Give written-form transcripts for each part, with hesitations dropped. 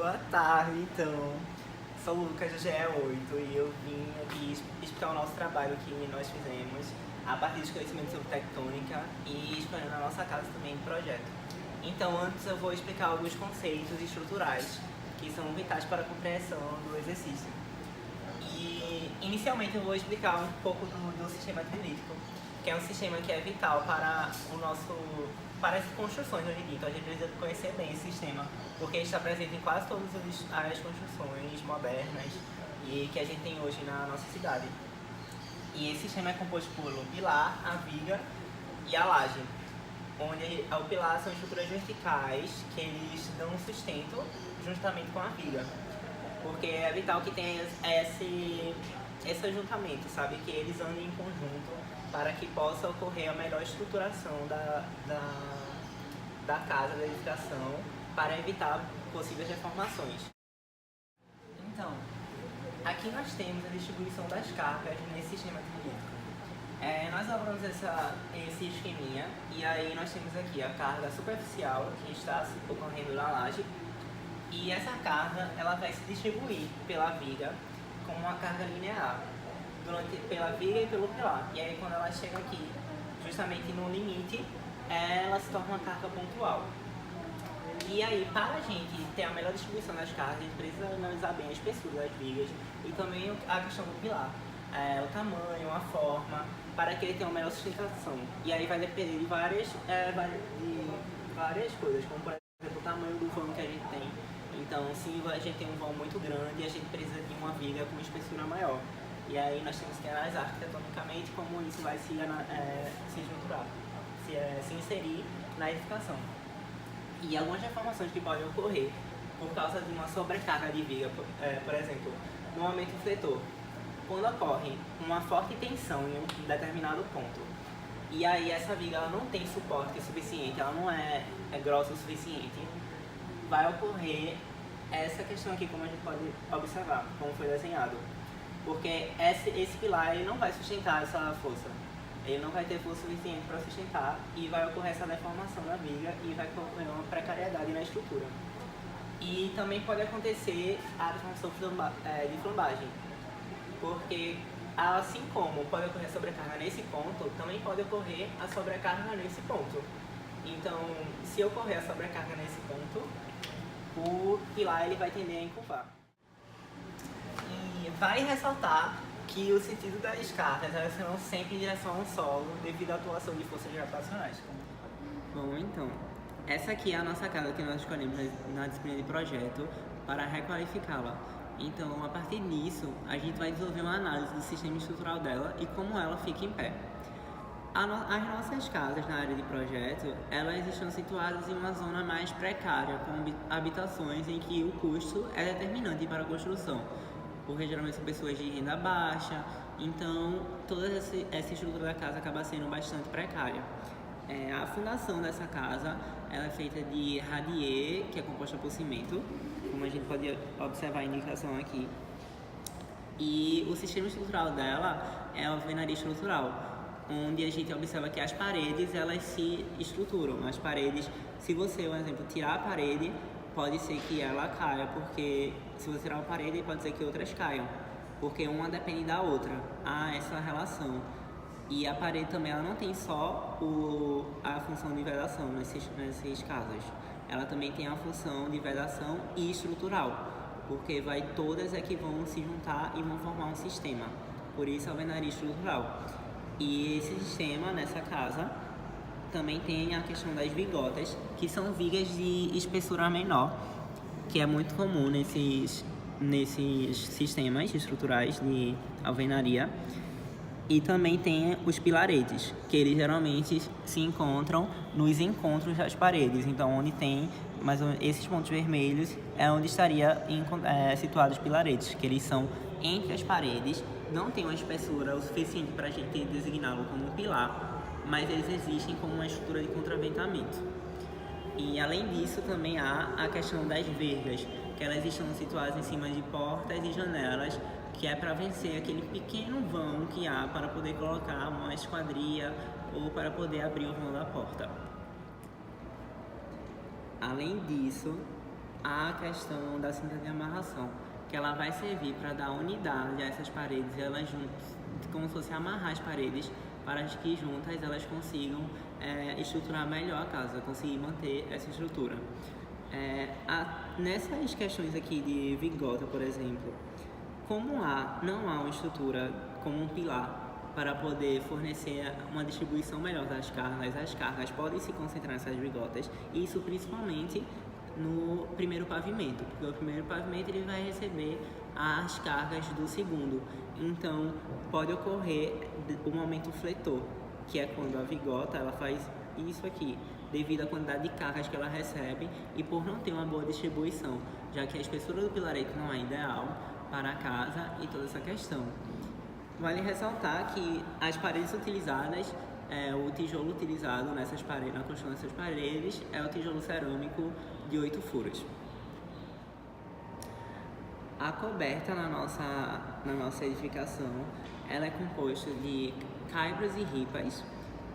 Boa tarde, então. Sou o Lucas do GE8 e eu vim aqui explicar o nosso trabalho que nós fizemos a partir dos conhecimentos sobre tectônica e explorando a nossa casa também em projeto. Então, antes eu vou explicar alguns conceitos estruturais que são vitais para a compreensão do exercício. E, inicialmente, eu vou explicar um pouco do sistema trilítico, que é um sistema que é vital para as construções hoje em dia. Então, a gente precisa conhecer bem esse sistema, porque ele está presente em quase todas as construções modernas e que a gente tem hoje na nossa cidade. E esse sistema é composto por o pilar, a viga e a laje, onde o pilar são estruturas verticais que eles dão sustento juntamente com a viga, porque é vital que tenha esse ajuntamento, sabe? Que eles andem em conjunto para que possa ocorrer a melhor estruturação da casa, da edificação, para evitar possíveis deformações. Então, aqui nós temos a distribuição das cargas nesse sistema trilítico. Nós elaboramos esse esqueminha e aí nós temos aqui a carga superficial que está ocorrendo na laje, e essa carga ela vai se distribuir pela viga como uma carga linear, pela viga e pelo pilar. E aí quando ela chega aqui, justamente no limite, ela se torna uma carga pontual. E aí, para a gente ter a melhor distribuição das cargas, a gente precisa analisar bem a espessura das vigas e também a questão do pilar, o tamanho, a forma, para que ele tenha uma melhor sustentação. E aí vai depender de várias coisas, como por exemplo o tamanho do vão que a gente tem. Então, se a gente tem um vão muito grande, a gente precisa de uma viga com espessura maior. E aí nós temos que analisar arquitetonicamente como isso vai se estruturar, se inserir na edificação. E algumas deformações que podem ocorrer por causa de uma sobrecarga de viga, por exemplo, no aumento do fletor, quando ocorre uma forte tensão em um determinado ponto, e aí essa viga ela não tem suporte suficiente, ela não é grossa o suficiente, vai ocorrer essa questão aqui, como a gente pode observar, como foi desenhado. Porque esse pilar ele não vai sustentar essa força. Ele não vai ter força suficiente para sustentar e vai ocorrer essa deformação da viga e vai ocorrer uma precariedade na estrutura. E também pode acontecer a deformação de flambagem, porque assim como pode ocorrer a sobrecarga nesse ponto, também pode ocorrer a sobrecarga nesse ponto. Então, se ocorrer a sobrecarga nesse ponto, o pilar ele vai tender a encurvar. E vale ressaltar que o sentido das cargas elas serão sempre em direção ao solo devido à atuação de forças gravitacionais. Bom, então, essa aqui é a nossa casa que nós escolhemos na disciplina de projeto para requalificá-la. Então, a partir disso, a gente vai desenvolver uma análise do sistema estrutural dela e como ela fica em pé. As nossas casas na área de projeto, elas estão situadas em uma zona mais precária, com habitações em que o custo é determinante para a construção, porque geralmente são pessoas de renda baixa, então toda essa estrutura da casa acaba sendo bastante precária. A fundação dessa casa ela é feita de radier, que é composta por cimento, como a gente pode observar a indicação aqui, e o sistema estrutural dela é a alvenaria estrutural, onde a gente observa que as paredes elas se estruturam. As paredes, se você, por exemplo, tirar a parede, pode ser que ela caia, porque se você tirar uma parede, pode ser que outras caiam, porque uma depende da outra. Há essa relação. E a parede também ela não tem só a função de vedação nesses casos. Ela também tem a função de vedação e estrutural, porque todas que vão se juntar e vão formar um sistema. Por isso a alvenaria estrutural. E esse sistema nessa casa também tem a questão das vigotas, que são vigas de espessura menor, que é muito comum nesses sistemas estruturais de alvenaria. E também tem os pilaretes, que eles geralmente se encontram nos encontros das paredes. Então, onde tem esses pontos vermelhos é onde estaria situados os pilaretes, que eles são entre as paredes, não tem uma espessura o suficiente para a gente designá-lo como um pilar, mas eles existem como uma estrutura de contraventamento. E além disso também há a questão das vergas, que elas estão situadas em cima de portas e janelas, que é para vencer aquele pequeno vão que há para poder colocar uma esquadria ou para poder abrir o vão da porta. Além disso, a questão da cinta de amarração, que ela vai servir para dar unidade a essas paredes, e elas juntas, como se fosse amarrar as paredes, para que juntas elas consigam estruturar melhor a casa, conseguir manter essa estrutura. Nessas questões aqui de vigota, por exemplo, como não há uma estrutura como um pilar para poder fornecer uma distribuição melhor das cargas, as cargas podem se concentrar nessas vigotas, e isso principalmente no primeiro pavimento, porque o primeiro pavimento ele vai receber as cargas do segundo. Então pode ocorrer o momento fletor, que é quando a vigota ela faz isso aqui, devido à quantidade de cargas que ela recebe e por não ter uma boa distribuição, já que a espessura do pilarete não é ideal para a casa e toda essa questão. Vale ressaltar que as paredes utilizadas, o tijolo utilizado nessas paredes, na construção dessas paredes, é o tijolo cerâmico de 8 furos. A coberta na nossa edificação, ela é composta de caibros e ripas,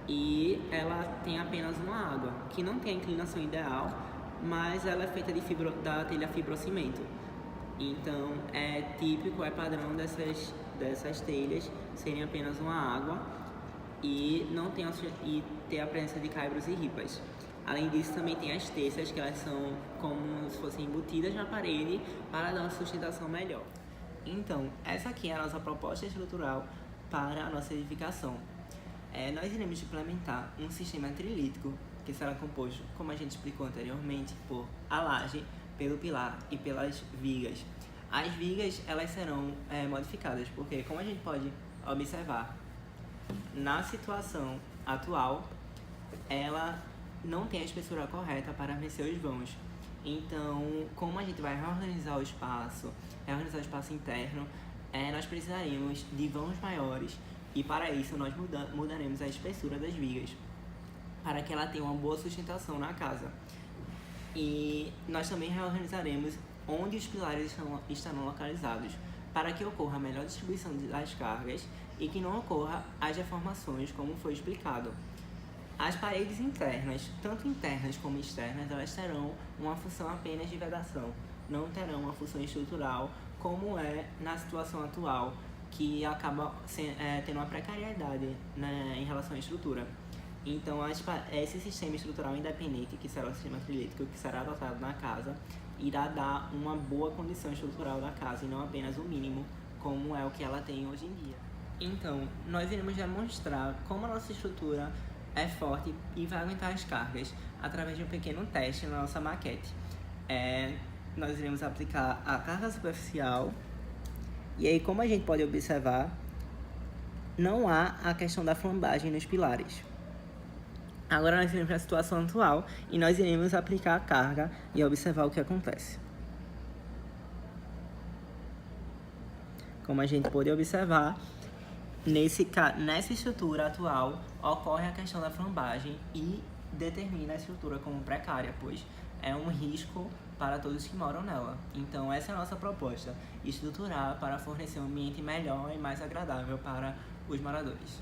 e ela tem apenas uma água, que não tem a inclinação ideal, mas ela é feita da telha fibrocimento. Então é típico, é padrão dessas telhas serem apenas uma água e ter a presença de caibros e ripas. Além disso, também tem as terças, que elas são como se fossem embutidas na parede para dar uma sustentação melhor. Então, essa aqui é a nossa proposta estrutural para a nossa edificação. Nós iremos implementar um sistema trilítico, que será composto, como a gente explicou anteriormente, por a laje, pelo pilar e pelas vigas. As vigas elas serão modificadas, porque como a gente pode observar, na situação atual, ela não tem a espessura correta para vencer os vãos. Então, como a gente vai reorganizar o espaço interno, nós precisaríamos de vãos maiores, e para isso nós mudaremos a espessura das vigas, para que ela tenha uma boa sustentação na casa. E nós também reorganizaremos onde os pilares estarão localizados, para que ocorra a melhor distribuição das cargas e que não ocorra as deformações, como foi explicado. As paredes internas, tanto internas como externas, elas terão uma função apenas de vedação, não terão uma função estrutural, como é na situação atual, que acaba tendo uma precariedade, né, em relação à estrutura. Então, esse sistema estrutural independente, que será o sistema trilítico, que será adotado na casa, irá dar uma boa condição estrutural da casa e não apenas o mínimo, como é o que ela tem hoje em dia. Então, nós iremos demonstrar como a nossa estrutura é forte e vai aguentar as cargas através de um pequeno teste na nossa maquete. Nós iremos aplicar a carga superficial, e aí, como a gente pode observar, não há a questão da flambagem nos pilares. Agora nós iremos para a situação atual e nós iremos aplicar a carga e observar o que acontece. Como a gente pode observar, nessa estrutura atual ocorre a questão da flambagem e determina a estrutura como precária, pois é um risco para todos que moram nela. Então essa é a nossa proposta, estruturar para fornecer um ambiente melhor e mais agradável para os moradores.